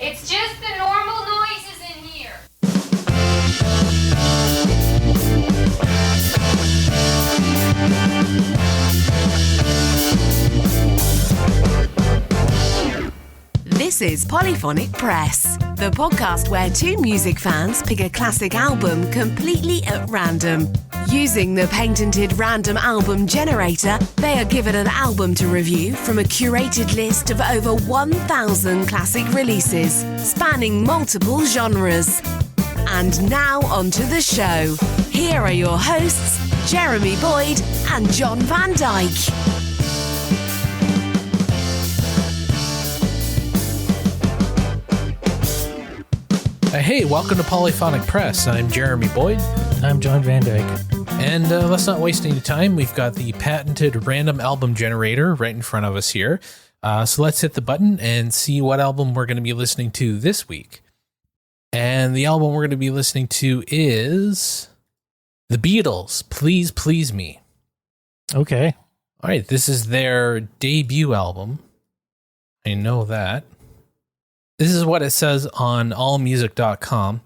It's just the normal noises in here. This is Polyphonic Press, the podcast where two music fans pick a classic album completely at random. Using the patented random album generator, they are given an album to review from a curated list of over 1,000 classic releases, spanning multiple genres. And now onto the show. Here are your hosts, Jeremy Boyd and John Van Dyke. Hey, welcome to Polyphonic Press. I'm Jeremy Boyd. I'm John Van Dyke. And let's not waste any time. We've got the patented random album generator right in front of us here. So let's hit the button and see what album we're going to be listening to this week. And the album we're going to be listening to is The Beatles, Please Please Me. Okay. All right, this is their debut album. I know that. This is what it says on allmusic.com.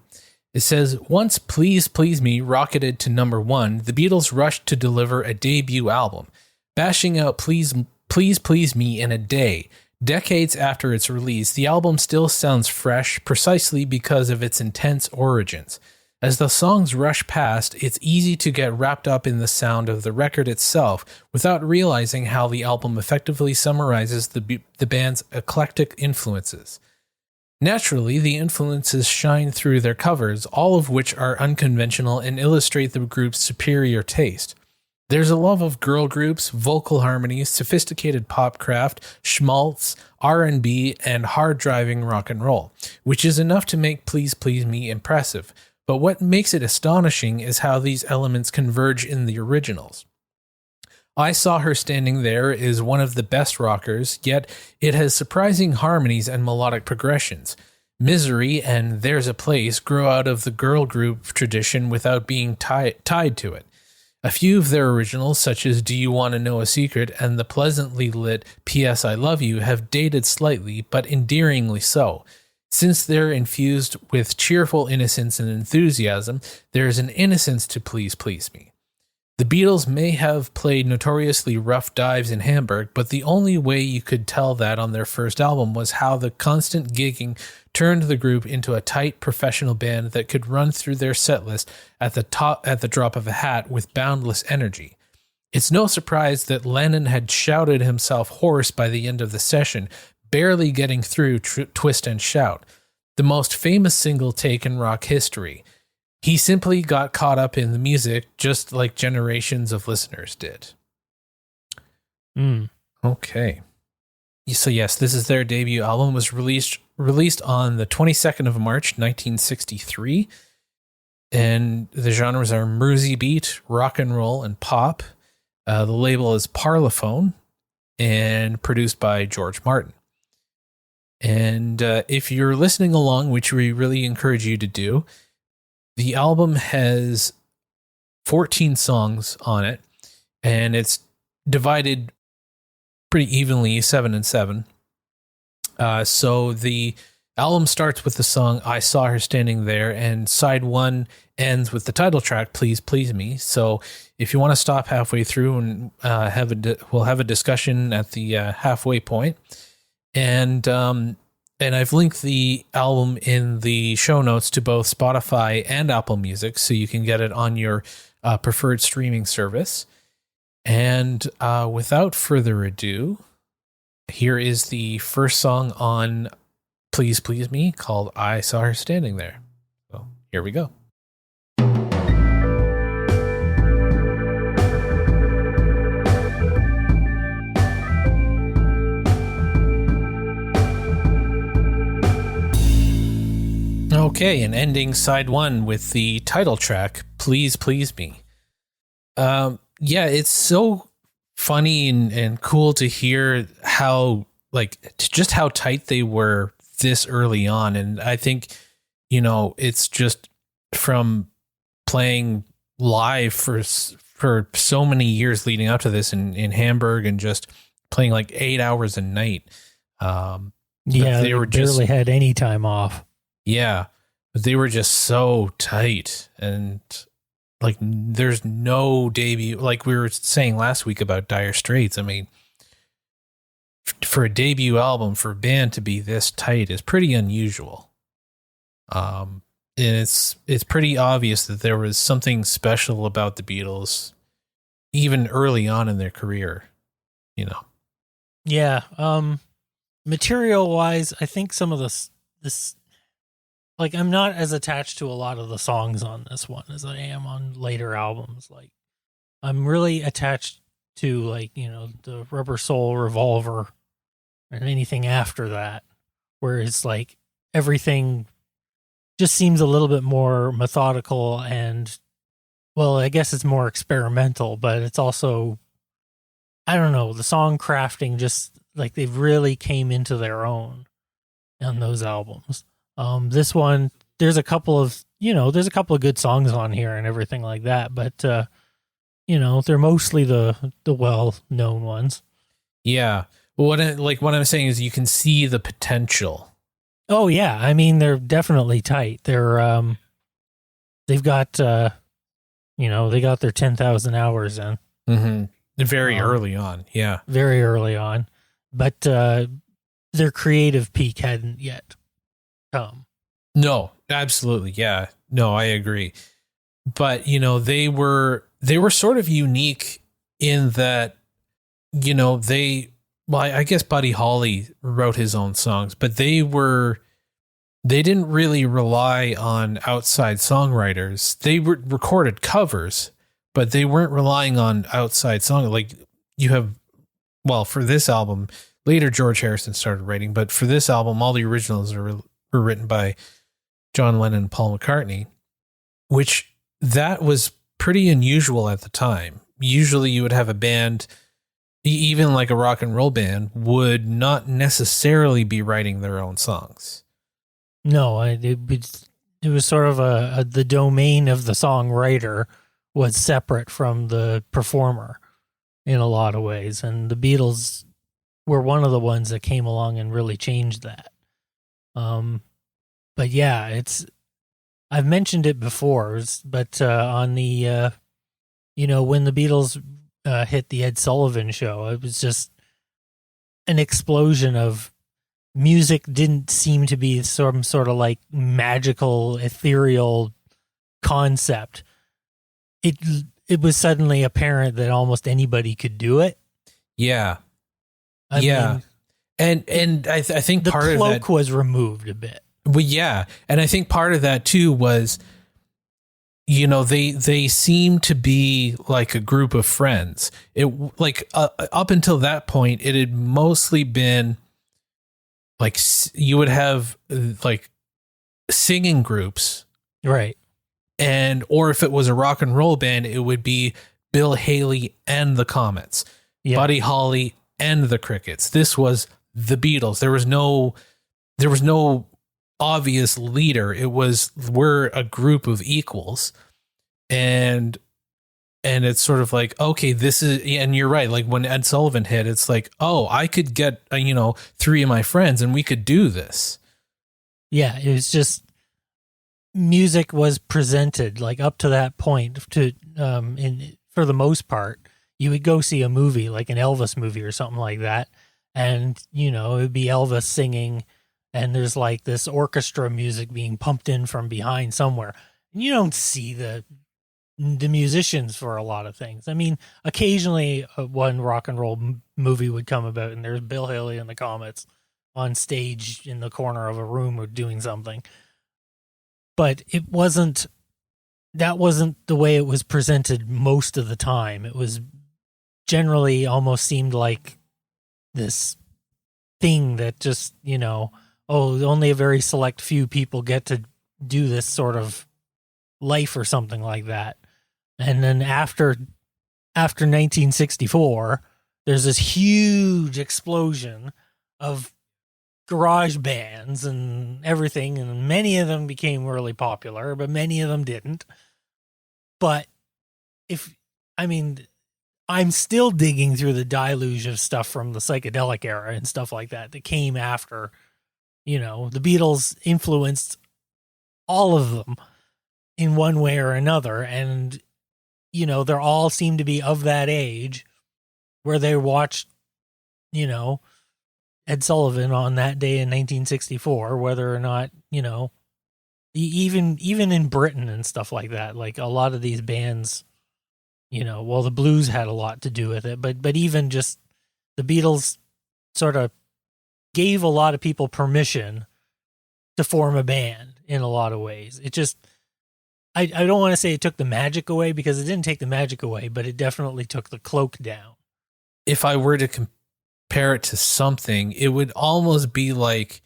It says, once Please Please Me rocketed to number 1, the Beatles rushed to deliver a debut album, bashing out Please Please Me in a day. Decades after its release, the album still sounds fresh precisely because of its intense origins. As the songs rush past, it's easy to get wrapped up in the sound of the record itself without realizing how the album effectively summarizes the band's eclectic influences. Naturally, the influences shine through their covers, all of which are unconventional and illustrate the group's superior taste. There's a love of girl groups, vocal harmonies, sophisticated pop craft, schmaltz, R&B, and hard-driving rock and roll, which is enough to make Please Please Me impressive. But what makes it astonishing is how these elements converge in the originals. I Saw Her Standing There is one of the best rockers, yet it has surprising harmonies and melodic progressions. Misery and There's a Place grow out of the girl group tradition without being tied to it. A few of their originals, such as Do You Want to Know a Secret and the pleasantly lit P.S. I Love You, have dated slightly, but endearingly so. Since they're infused with cheerful innocence and enthusiasm, there is an innocence to Please Please Me. The Beatles may have played notoriously rough dives in Hamburg, but the only way you could tell that on their first album was how the constant gigging turned the group into a tight professional band that could run through their setlist at the drop of a hat with boundless energy. It's no surprise that Lennon had shouted himself hoarse by the end of the session, barely getting through Twist and Shout, the most famous single take in rock history. He simply got caught up in the music, just like generations of listeners did. Okay. So yes, this is their debut album. It was released on the 22nd of March, 1963. And the genres are Mersey beat, rock and roll, and pop. The label is Parlophone and produced by George Martin. And if you're listening along, which we really encourage you to do, the album has 14 songs on it, and it's divided pretty evenly, 7 and 7. So the album starts with the song I Saw Her Standing There, and side 1 ends with the title track, Please Please Me. So if you want to stop halfway through and we'll have a discussion at the halfway point. And I've linked the album in the show notes to both Spotify and Apple Music, so you can get it on your preferred streaming service. And without further ado, here is the first song on Please Please Me, called I Saw Her Standing There. So here we go. Okay, and ending side 1 with the title track, Please Please Me. Yeah, it's so funny and cool to hear how, just how tight they were this early on. And I think, it's just from playing live for so many years leading up to this in Hamburg and just playing like 8 hours a night. Yeah, they were barely had any time off. Yeah, but they were just so tight, and like there's no debut. Like we were saying last week about Dire Straits. I mean, for a debut album for a band to be this tight is pretty unusual. And it's pretty obvious that there was something special about the Beatles, even early on in their career. You know. Yeah. Material wise, I think some of this, like, I'm not as attached to a lot of the songs on this one as I am on later albums. Like, I'm really attached to, like, you know, the Rubber Soul, Revolver, and anything after that, where it's like everything just seems a little bit more methodical and, well, I guess it's more experimental, but it's also, I don't know, the song crafting just like they've really came into their own on those albums. This one, there's a couple of good songs on here and everything like that, but you know, they're mostly the well-known ones. Yeah. What I'm saying is you can see the potential. Oh yeah, I mean they're definitely tight. They're they've got they got their 10,000 hours in. Mm-hmm. Very early on, yeah. Very early on. But their creative peak hadn't yet come. No, absolutely, yeah. No, I agree. But, you know, they were sort of unique in that, you know, I guess Buddy Holly wrote his own songs, but they didn't really rely on outside songwriters. They recorded covers, but they weren't relying on outside song. Like you have, well, for this album, later George Harrison started writing, but for this album, all the originals were written by John Lennon and Paul McCartney, which that was pretty unusual at the time. Usually you would have a band, even like a rock and roll band, would not necessarily be writing their own songs. No, it was sort of the domain of the songwriter was separate from the performer in a lot of ways. And the Beatles were one of the ones that came along and really changed that. But yeah, I've mentioned it before, but on the, when the Beatles hit the Ed Sullivan Show, it was just an explosion of music. Didn't seem to be some sort of like magical, ethereal concept. It was suddenly apparent that almost anybody could do it. Yeah. I mean, and I think part of that, the cloak was removed a bit. Well, yeah. And I think part of that too was, you know, they seem to be like a group of friends. It like up until that point, it had mostly been like you would have like singing groups, right? Or if it was a rock and roll band, it would be Bill Haley and the Comets, Buddy Holly and the Crickets. This was the Beatles. There was no obvious leader. We're a group of equals, and it's sort of like, okay, this is, and you're right. Like when Ed Sullivan hit, it's like, oh, I could get three of my friends and we could do this. Yeah, it was just music was presented like up to that point to for the most part. You would go see a movie like an Elvis movie or something like that, and it would be Elvis singing. And there's like this orchestra music being pumped in from behind somewhere. And you don't see the musicians for a lot of things. I mean, occasionally one rock and roll movie would come about and there's Bill Haley and the Comets on stage in the corner of a room or doing something. But that wasn't the way it was presented most of the time. It was generally almost seemed like this thing that just, only a very select few people get to do this sort of life or something like that. And then after 1964, there's this huge explosion of garage bands and everything, and many of them became really popular, but many of them didn't. But I'm still digging through the deluge of stuff from the psychedelic era and stuff like that came after The Beatles influenced all of them in one way or another. And, they all seem to be of that age where they watched, Ed Sullivan on that day in 1964, whether or not, even in Britain and stuff like that, like a lot of these bands, the blues had a lot to do with it, but even just the Beatles sort of gave a lot of people permission to form a band in a lot of ways. It just, I don't want to say it took the magic away, because it didn't take the magic away, but it definitely took the cloak down. If I were to compare it to something, it would almost be like,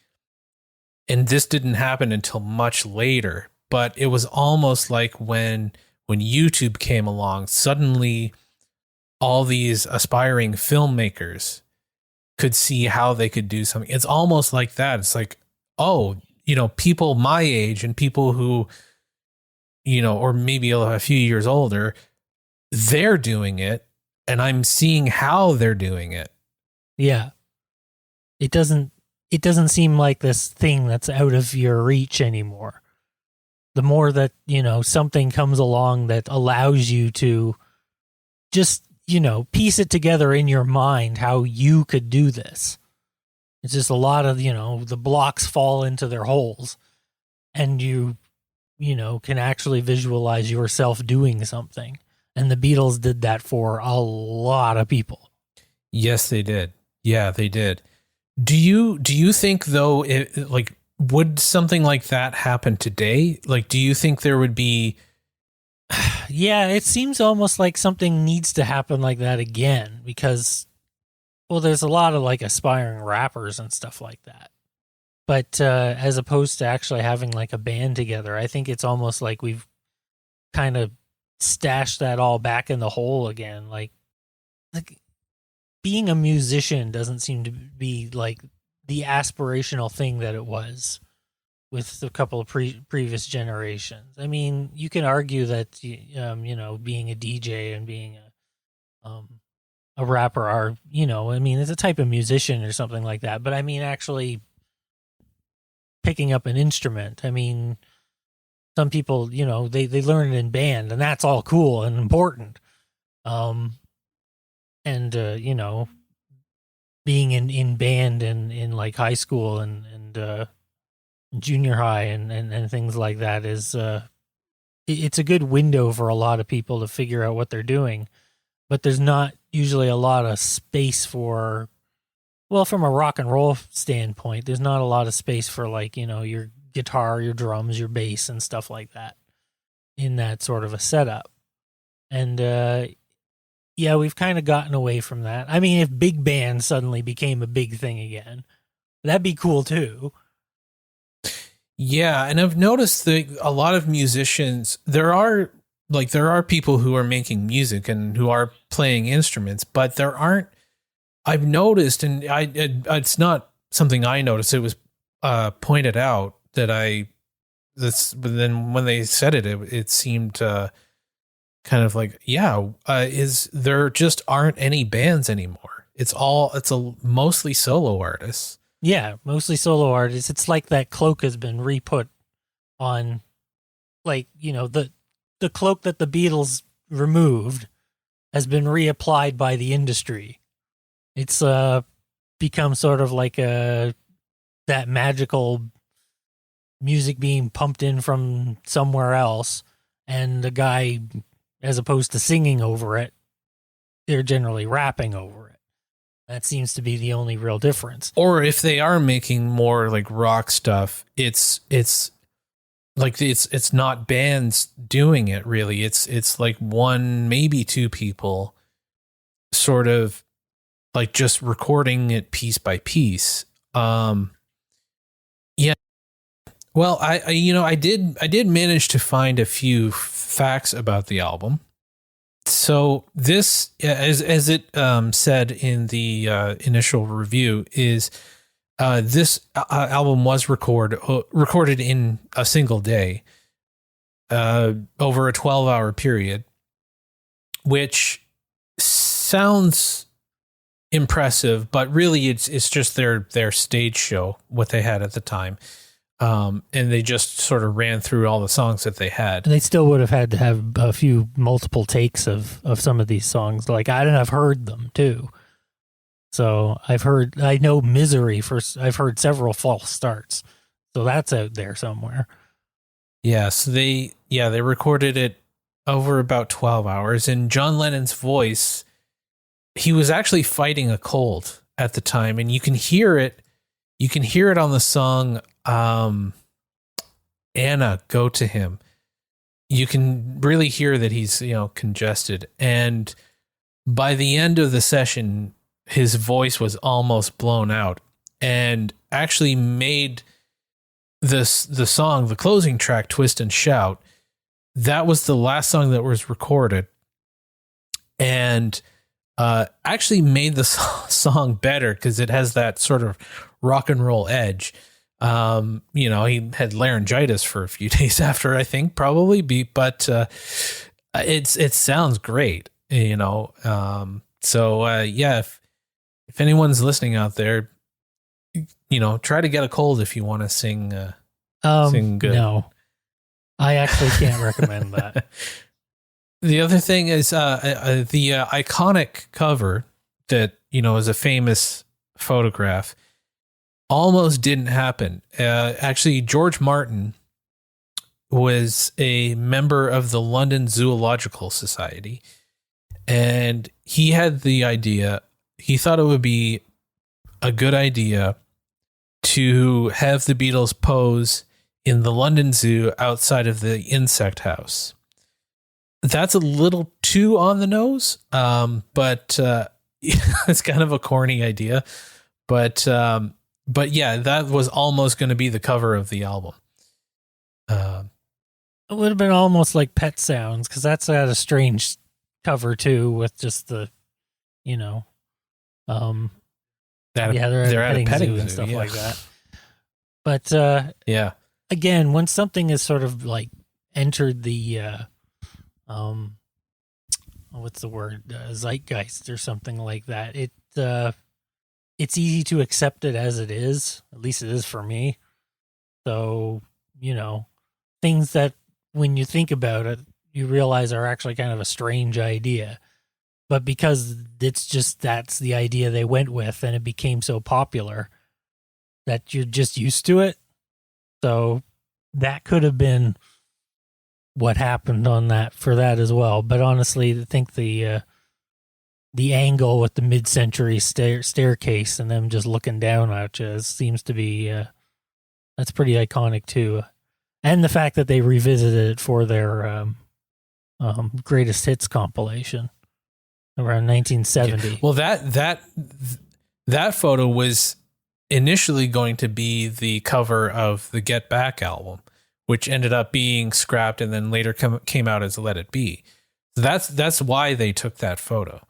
and this didn't happen until much later, but it was almost like when YouTube came along, suddenly all these aspiring filmmakers could see how they could do something. It's almost like that. It's like, oh, people my age and people who, or maybe a few years older, they're doing it, and I'm seeing how they're doing it. Yeah. It doesn't seem like this thing that's out of your reach anymore. The more that, something comes along that allows you to just, piece it together in your mind how you could do this. It's just a lot of, the blocks fall into their holes, and you can actually visualize yourself doing something. And the Beatles did that for a lot of people. Yes, they did. Yeah, they did. Do you think, though, would something like that happen today? Like, do you think there would be... Yeah, it seems almost like something needs to happen like that again, because, there's a lot of like aspiring rappers and stuff like that. But as opposed to actually having like a band together, I think it's almost like we've kind of stashed that all back in the hole again. Like being a musician doesn't seem to be like the aspirational thing that it was with a couple of previous generations. I mean, you can argue that, being a DJ and being a rapper are, it's a type of musician or something like that. But I mean, actually picking up an instrument. I mean, some people, they learn it in band, and that's all cool and important. Being in band and in like high school and junior high and things like that is it's a good window for a lot of people to figure out what they're doing, but there's not usually a lot of space for, from a rock and roll standpoint, there's not a lot of space for like, your guitar, your drums, your bass and stuff like that in that sort of a setup. And we've kind of gotten away from that. I mean, if big band suddenly became a big thing again, that'd be cool too. Yeah, and I've noticed that a lot of musicians, there are people who are making music and who are playing instruments, but there aren't. I've noticed, and it's not something I noticed. It was pointed out that but then when they said it seemed kind of like, there just aren't any bands anymore. It's mostly solo artists. Yeah, mostly solo artists. It's like that cloak has been re-put on, like, the cloak that the Beatles removed has been reapplied by the industry. It's become sort of like that magical music being pumped in from somewhere else, and the guy, as opposed to singing over it, they're generally rapping over it. That seems to be the only real difference. Or if they are making more like rock stuff, it's like it's not bands doing it really. It's like one, maybe two people sort of like just recording it piece by piece. Yeah. Well, I did manage to find a few facts about the album. So this, as it said in the initial review, is this album was recorded in a single day, over a 12-hour period, which sounds impressive, but really it's just their stage show, what they had at the time. And they just sort of ran through all the songs that they had. And they still would have had to have a few multiple takes of some of these songs. Like I've heard them too. So I know Misery I've heard several false starts. So that's out there somewhere. Yeah. So they recorded it over about 12 hours, and John Lennon's voice, he was actually fighting a cold at the time, and you can hear it on the song, Anna, Go to Him. You can really hear that he's, congested. And by the end of the session, his voice was almost blown out, and actually made the song, the closing track, Twist and Shout, that was the last song that was recorded, and actually made the song better because it has that sort of rock and roll edge. He had laryngitis for a few days after, I think, probably, but it sounds great, if anyone's listening out there, try to get a cold if you want to sing good. No, I actually can't recommend that. The other thing is the iconic cover that, is a famous photograph almost didn't happen. Actually, George Martin was a member of the London Zoological Society, and he had the idea, he thought it would be a good idea to have the Beatles pose in the London Zoo outside of the insect house. That's a little too on the nose, but it's kind of a corny idea. But yeah, that was almost going to be the cover of the album. It would have been almost like Pet Sounds, because that's got a strange cover too, with just the, they're at a petting zoo and stuff like that. But again, when something is sort of like entered the what's the word, zeitgeist or something like that, it's easy to accept it as it is. At least it is for me. So things that when you think about it, you realize are actually kind of a strange idea, but because that's the idea they went with, and it became so popular that you're just used to it. So that could have been what happened on that for that as well. But honestly, I think the angle with the mid-century staircase and them just looking down at you seems to be that's pretty iconic too. And the fact that they revisited it for their greatest hits compilation around 1970. Well, that photo was initially going to be the cover of the Get Back album, which ended up being scrapped and then later came out as Let It Be. That's why they took that photo.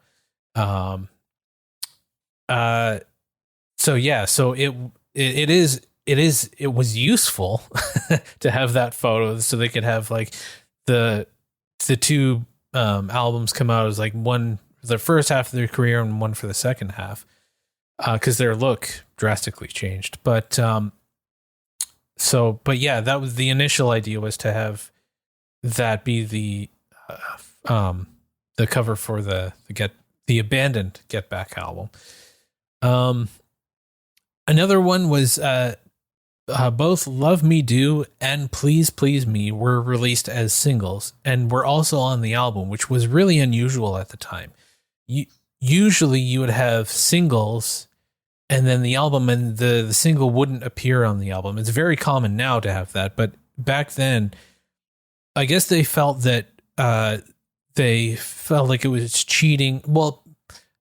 So it was useful to have that photo, so they could have like the two albums come out as like one for the first half of their career and one for the second half, because their look drastically changed. But that was the initial idea, was to have that be the cover for the abandoned Get Back album. Another one was both Love Me Do and Please Please Me were released as singles and were also on the album, which was really unusual at the time. Usually you would have singles and then the album, and the single wouldn't appear on the album. It's very common now to have that, but back then, I guess they felt that they felt like it was cheating. Well,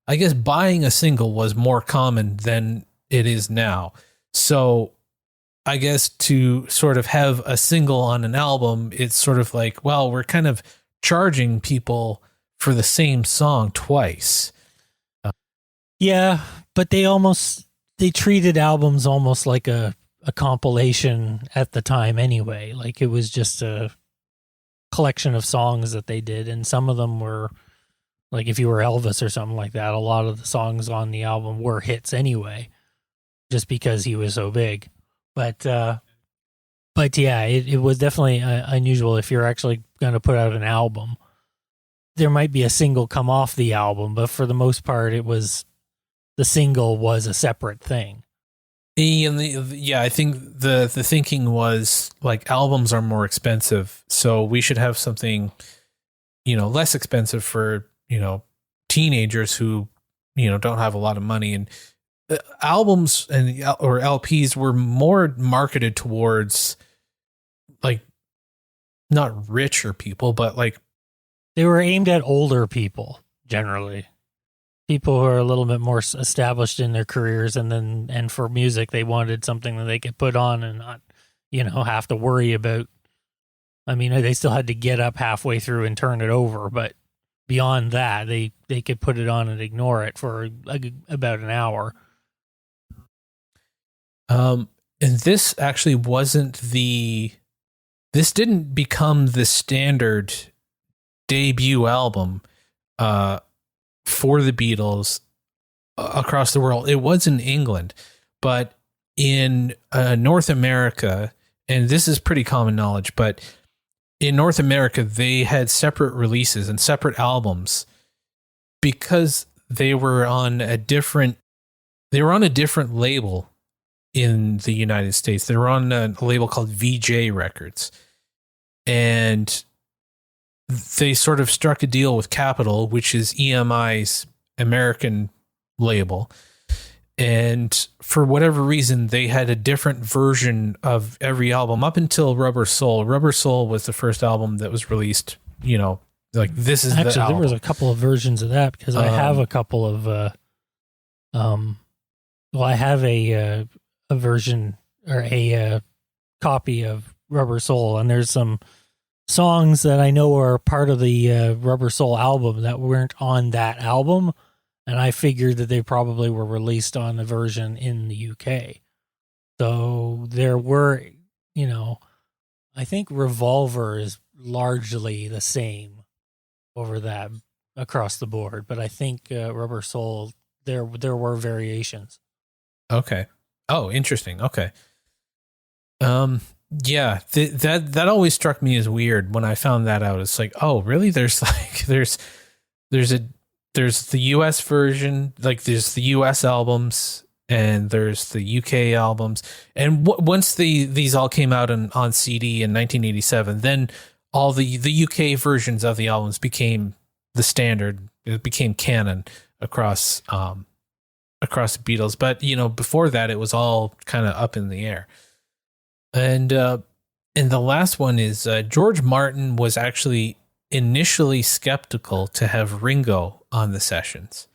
I guess buying a single was more common than it is now. So I guess to sort of have a single on an album, it's sort of like, well, we're kind of charging people for the same song twice. Yeah, but they treated albums almost like a compilation at the time anyway. Like it was just a collection of songs that they did, and some of them were Like if you were Elvis or something like that, a lot of the songs on the album were hits anyway, just because he was so big. But yeah, it was definitely unusual. If you're actually going to put out an album, there might be a single come off the album, but for the most part, the single was a separate thing. I think the thinking was like albums are more expensive, so we should have something, less expensive for, teenagers who, don't have a lot of money. And albums or LPs were more marketed towards like not richer people, but like they were aimed at older people generally. People who are a little bit more established in their careers, and for music, they wanted something that they could put on and not, have to worry about. I mean, they still had to get up halfway through and turn it over, but beyond that, they could put it on and ignore it for about an hour. And this actually wasn't this didn't become the standard debut album, for the Beatles across the world. It was in England, but in North America, and this is pretty common knowledge, but in North America, they had separate releases and separate albums because they were on a different label in the United States. They were on a label called VJ Records, and they sort of struck a deal with Capitol, which is EMI's American label. And for whatever reason, they had a different version of every album up until Rubber Soul. Rubber Soul was the first album that was released, like this is actually, the album. There was a couple of versions of that because I have a couple of, I have a version or a copy of Rubber Soul, and there's some songs that I know are part of the Rubber Soul album that weren't on that album, and I figured that they probably were released on the version in the UK. So there were, I think Revolver is largely the same over that across the board, but I think Rubber Soul, there were variations. Okay. Oh, interesting. Okay. Yeah, that always struck me as weird when I found that out. It's like, oh, really? There's the US version, like there's the US albums and there's the UK albums. And once these all came out on CD in 1987, then all the UK versions of the albums became the standard. It became canon across the Beatles. But before that, it was all kind of up in the air. And the last one is George Martin was actually initially skeptical to have Ringo on the sessions.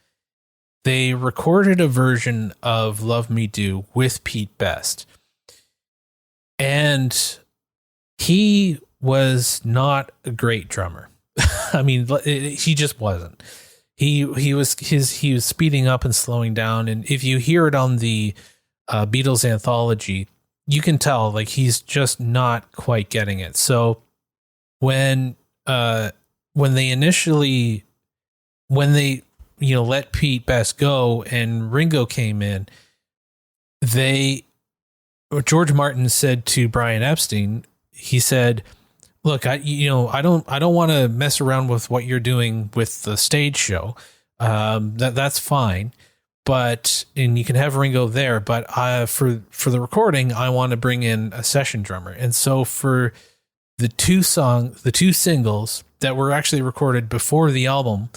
They recorded a version of Love Me Do with Pete Best. And he was not a great drummer. I mean, he just wasn't. He was speeding up and slowing down. And if you hear it on the Beatles anthology, you can tell like he's just not quite getting it. So when they let Pete Best go and Ringo came in, George Martin said to Brian Epstein, he said, "Look, I don't want to mess around with what you're doing with the stage show. That's fine. And you can have Ringo there, but for the recording, I want to bring in a session drummer." And so for the two singles that were actually recorded before the album,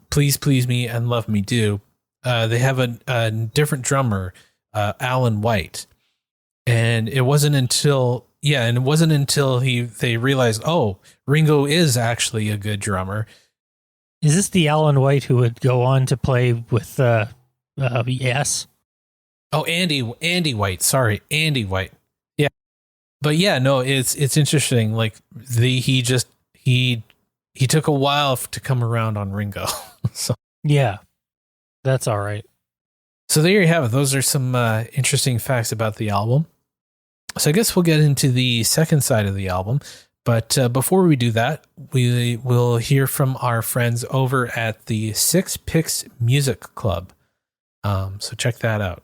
Please Please Me and Love Me Do, they have a different drummer, Alan White. And it wasn't until they realized, oh, Ringo is actually a good drummer. Is this the Alan White who would go on to play with Yes? Oh, Andy White. Sorry, Andy White. Yeah, but yeah, no, it's interesting. Like he took a while to come around on Ringo. So yeah, that's all right. So there you have it. Those are some interesting facts about the album. So I guess we'll get into the second side of the album. But before we do that, we will hear from our friends over at the Six Picks Music Club. So check that out.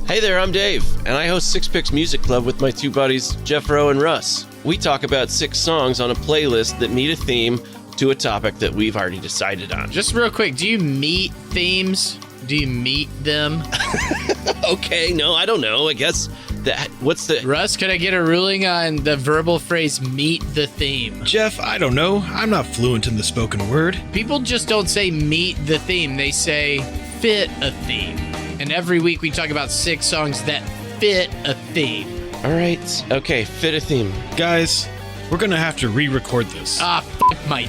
Hey there, I'm Dave, and I host Six Picks Music Club with my two buddies, Jeff Rowe and Russ. We talk about 6 songs on a playlist that meet a theme to a topic that we've already decided on. Just real quick, do you meet themes? Do you meet them? Okay, no, I don't know. I guess that, what's the... Russ, could I get a ruling on the verbal phrase meet the theme? Jeff, I don't know. I'm not fluent in the spoken word. People just don't say meet the theme. They say fit a theme. And every week we talk about 6 songs that fit a theme. All right, okay, fit a theme. Guys, we're going to have to re-record this. My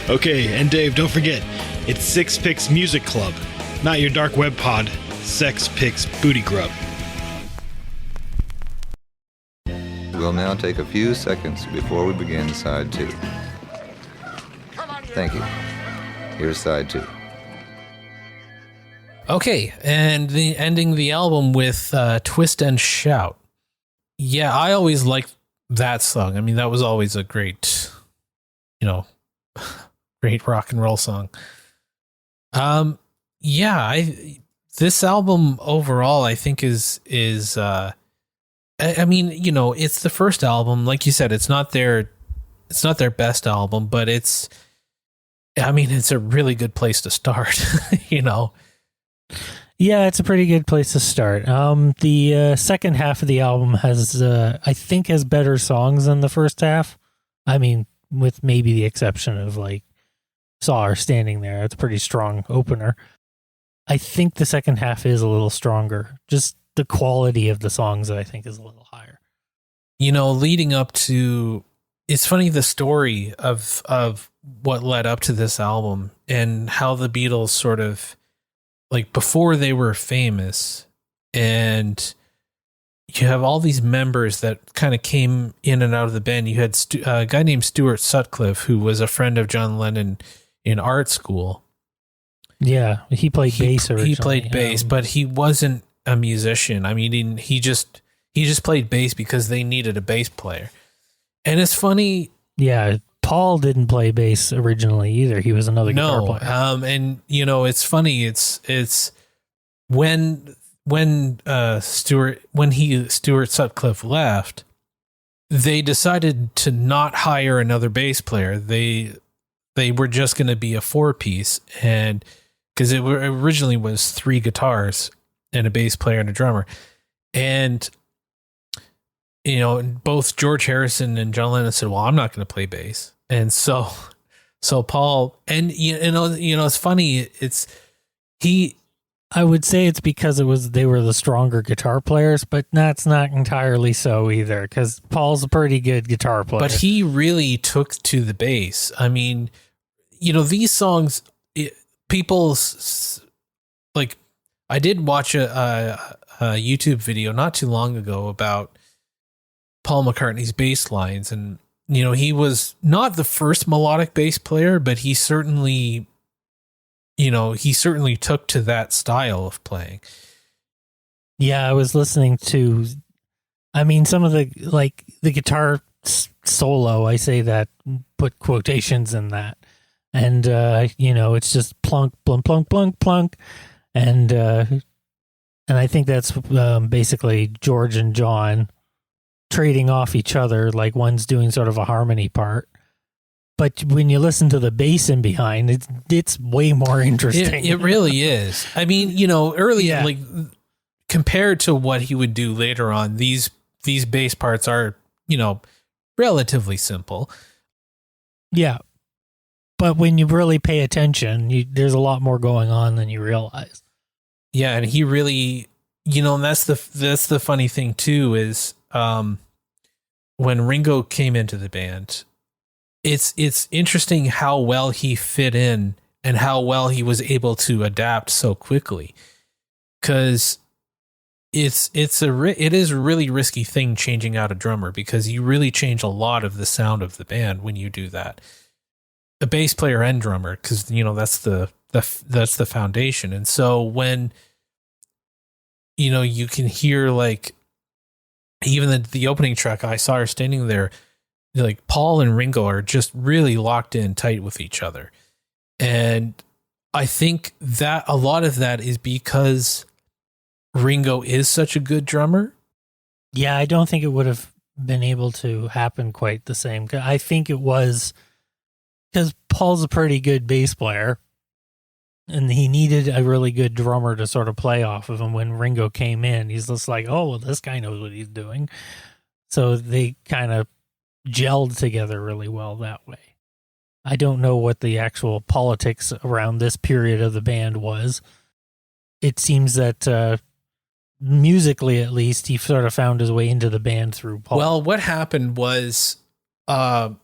Okay, and Dave, don't forget, it's Six Picks Music Club, not your dark web pod, Sex Picks Booty Grub. We'll now take a few seconds before we begin side 2. Thank you. Here's side 2. Okay, and ending the album with Twist and Shout. Yeah, I always liked that song. I mean, that was always a great, great rock and roll song. This album overall, I think is it's the first album. Like you said, it's not their best album, but it's a really good place to start, Yeah, it's a pretty good place to start. The second half of the album has better songs than the first half. I mean, with maybe the exception of like Saw Her Standing There. It's a pretty strong opener. I think the second half is a little stronger. Just the quality of the songs, I think, is a little higher. Leading up to, it's funny, the story of what led up to this album and how the Beatles sort of, like, before they were famous, and you have all these members that kind of came in and out of the band. You had a guy named Stuart Sutcliffe, who was a friend of John Lennon in art school. Yeah, he played bass originally. He played bass, but he wasn't a musician. I mean, he just played bass because they needed a bass player. And it's funny. Yeah, Paul didn't play bass originally either. He was another guitar player. And it's funny. It's when Stuart Sutcliffe left, they decided to not hire another bass player. They were just going to be a 4-piece, and because it originally was 3 guitars and a bass player and a drummer, and both George Harrison and John Lennon said, "Well, I'm not going to play bass." And so Paul, and it's funny. I would say it's because they were the stronger guitar players, but that's not entirely so either, because Paul's a pretty good guitar player. But he really took to the bass. I mean, these songs, like, I did watch a YouTube video not too long ago about Paul McCartney's bass lines, and he was not the first melodic bass player, but he certainly took to that style of playing. Yeah, I was listening to, some of the guitar solo, I say that, put quotations in that. And, it's just plunk, plunk, plunk, plunk, plunk. And I think that's basically George and John trading off each other, like one's doing sort of a harmony part. But when you listen to the bass in behind, it's way more interesting. It really is. I mean, earlier, like, compared to what he would do later on, these bass parts are, relatively simple. Yeah. But when you really pay attention, there's a lot more going on than you realize. Yeah, and he really, and that's the funny thing too, is when Ringo came into the band, it's interesting how well he fit in and how well he was able to adapt so quickly, because it is a really risky thing changing out a drummer, because you really change a lot of the sound of the band when you do that. A bass player and drummer, because that's the foundation. And so when you can hear, like, even the opening track, I saw her standing there, like Paul and Ringo are just really locked in tight with each other. And I think that a lot of that is because Ringo is such a good drummer. Yeah, I don't think it would have been able to happen quite the same. I think it was because Paul's a pretty good bass player, and he needed a really good drummer to sort of play off of him. When Ringo came in, he's just like, oh, well, this guy knows what he's doing. So they kind of gelled together really well that way. I don't know what the actual politics around this period of the band was. It seems that musically, at least, he sort of found his way into the band through Paul. Well, what happened was, like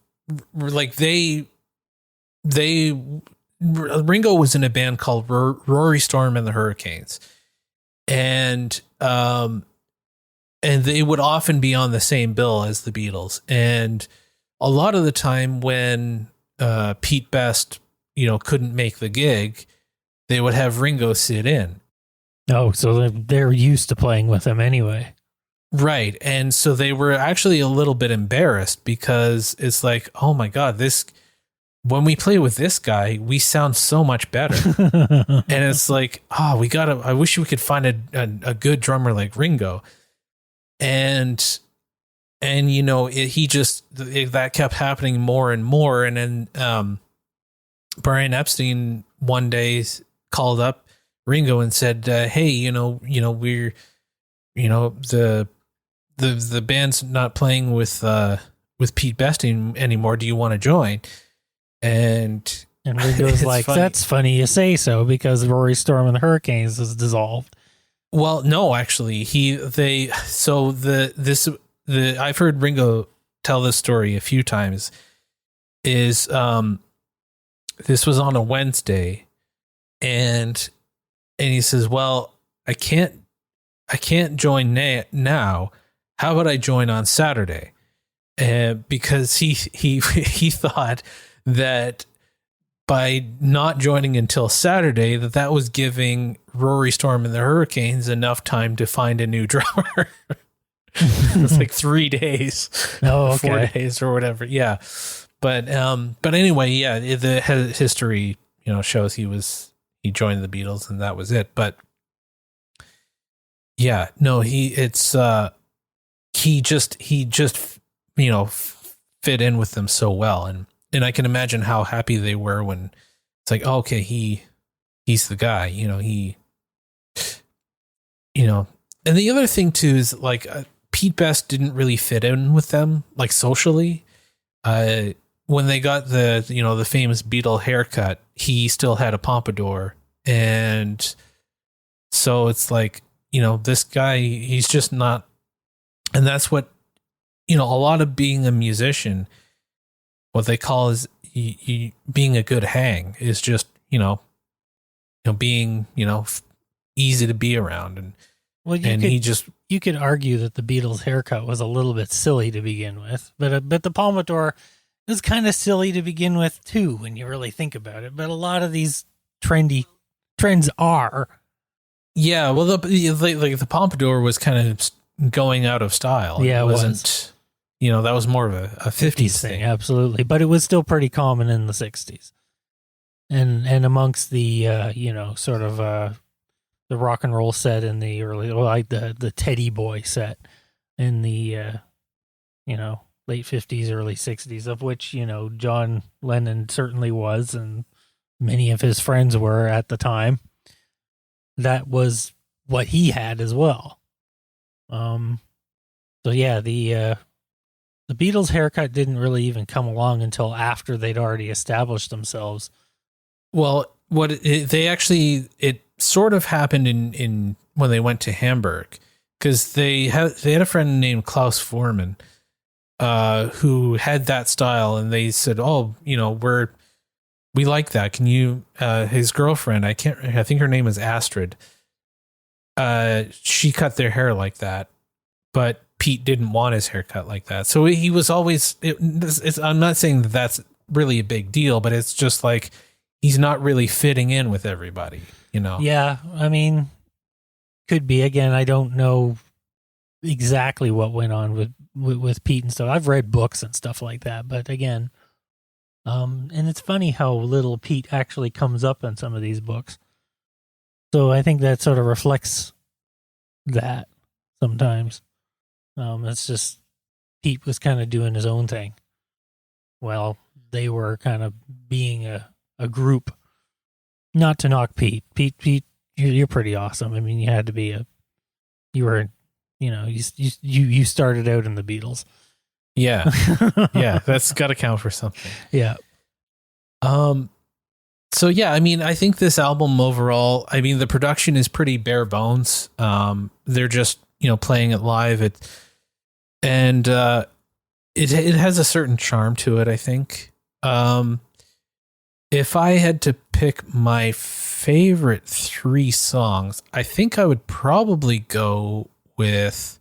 Ringo was in a band called Rory Storm and the Hurricanes, and they would often be on the same bill as the Beatles. And a lot of the time when Pete Best, couldn't make the gig, they would have Ringo sit in. Oh, so they're used to playing with him anyway. Right. And so they were actually a little bit embarrassed because it's like, oh my God, when we play with this guy, we sound so much better. And it's like, I wish we could find a good drummer like Ringo. And that kept happening more and more. And then Brian Epstein one day called up Ringo and said, hey, we're, the band's not playing with Pete Best anymore. Do you want to join? And Ringo's like, funny. That's funny you say so, because Rory Storm and the Hurricanes is dissolved. Well, no, actually, I've heard Ringo tell this story a few times. This was on a Wednesday, and he says, "Well, I can't join now. How about I join on Saturday?" Because he thought that by not joining until Saturday, that was giving Rory Storm and the Hurricanes enough time to find a new drummer. It's like 3 days, 4 days or whatever. Yeah. But anyway, yeah, the history, shows he joined the Beatles and that was it. But yeah, no, he just fit in with them so well. And I can imagine how happy they were when it's like, oh, okay, he's the guy, and the other thing too is like Pete Best didn't really fit in with them, like socially. When they got the famous Beatle haircut, he still had a pompadour. And so it's like, this guy, he's just not, and that's what, a lot of being a musician, what they call is being a good hang is just, being, easy to be around. And, you could argue that the Beatles haircut was a little bit silly to begin with, but the pompadour is kind of silly to begin with too, when you really think about it. But a lot of these trends are. Yeah. Well, the pompadour was kind of going out of style. Yeah. It wasn't, that was more of a 50s thing. Absolutely. But it was still pretty common in the 60s. And amongst the, sort of, the rock and roll set in the early, like the Teddy Boy set in the, late 50s, early 60s, of which, John Lennon certainly was, and many of his friends were at the time. That was what he had as well. So yeah, the Beatles haircut didn't really even come along until after they'd already established themselves. Well, it sort of happened in when they went to Hamburg, because they had a friend named Klaus Foreman, who had that style, and they said, "Oh, we like that. Can you?" His girlfriend, I think her name is Astrid. She cut their hair like that, but Pete didn't want his hair cut like that, so he was always. I'm not saying that that's really a big deal, but it's just like he's not really fitting in with everybody. Yeah, I mean, could be. Again, I don't know exactly what went on with Pete and stuff. I've read books and stuff like that, but again, and it's funny how little Pete actually comes up in some of these books. So I think that sort of reflects that sometimes. It's just Pete was kind of doing his own thing. Well, they were kind of being a group. Not to knock Pete. Pete, you're pretty awesome. I mean, you had to be you started out in the Beatles. Yeah. Yeah, that's got to count for something. Yeah. So yeah, I mean, I think this album overall, I mean, the production is pretty bare bones. They're just, playing it live. It has a certain charm to it, I think. If I had to pick my favorite 3 songs, I think I would probably go with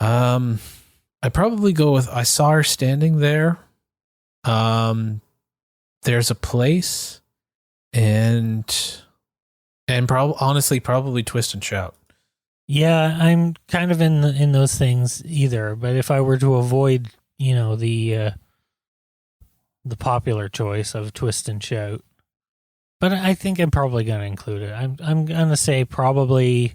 I Saw Her Standing There. There's a Place, and probably Twist and Shout. Yeah, I'm kind of in those things either. But if I were to avoid, the popular choice of Twist and Shout, but I think I'm probably going to include it. I'm going to say probably.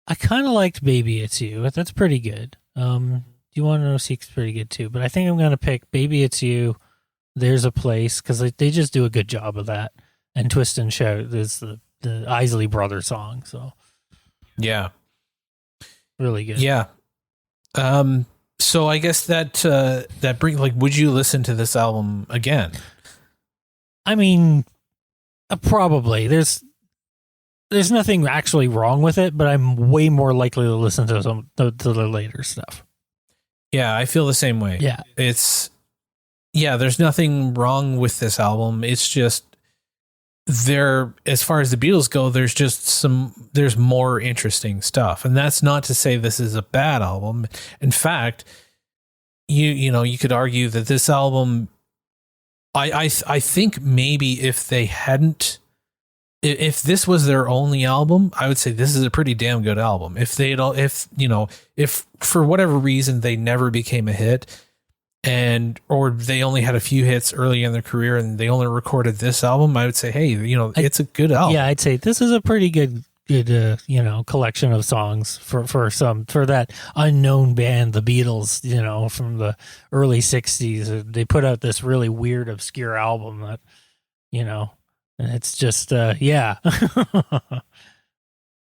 I kind of liked Baby It's You. That's pretty good. Do You Want to Know Secret's pretty good too. But I think I'm going to pick Baby It's You. There's a Place, because they just do a good job of that. And Twist and Shout is the Isley Brothers song. So yeah. Really good. Yeah. So I guess that brings, would you listen to this album again? I mean, probably. There's nothing actually wrong with it, but I'm way more likely to listen to the later stuff. Yeah, I feel the same way. Yeah. There's nothing wrong with this album. It's just as far as the Beatles go, there's more interesting stuff. And that's not to say this is a bad album. In fact, you could argue that this album, I think maybe if this was their only album, I would say this is a pretty damn good album. If for whatever reason they never became a hit, or they only had a few hits early in their career and they only recorded this album, I would say, hey, it's a good album. Yeah, I'd say this is a pretty good collection of songs for that unknown band, the Beatles, from the early 60s. They put out this really weird, obscure album that, and it's just, yeah.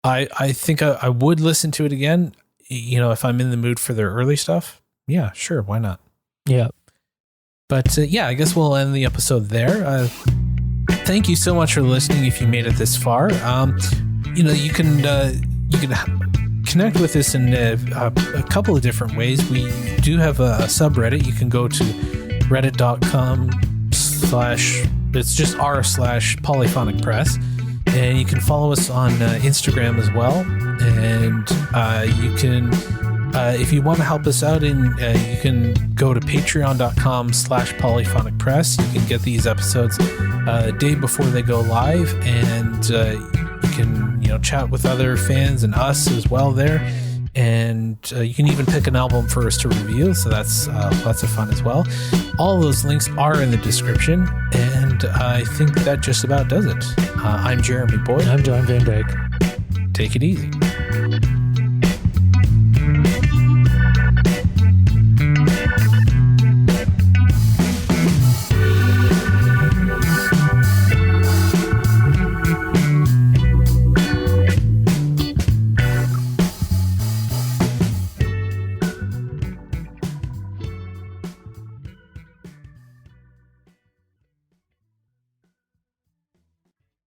I think I would listen to it again, if I'm in the mood for their early stuff. Yeah, sure. Why not? Yeah. But I guess we'll end the episode there. Thank you so much for listening. If you made it this far, you can connect with us in a couple of different ways. We do have a subreddit. You can go to reddit.com/ it's just r/Polyphonic Press, and you can follow us on Instagram as well. And you can, if you want to help us out, you can go to patreon.com/Polyphonic Press. You can get these episodes a day before they go live, and you can chat with other fans and us as well there. And you can even pick an album for us to review, so that's lots of fun as well. All those links are in the description, and I think that just about does it. I'm Jeremy Boyd. I'm John Van Dyke. Take it easy.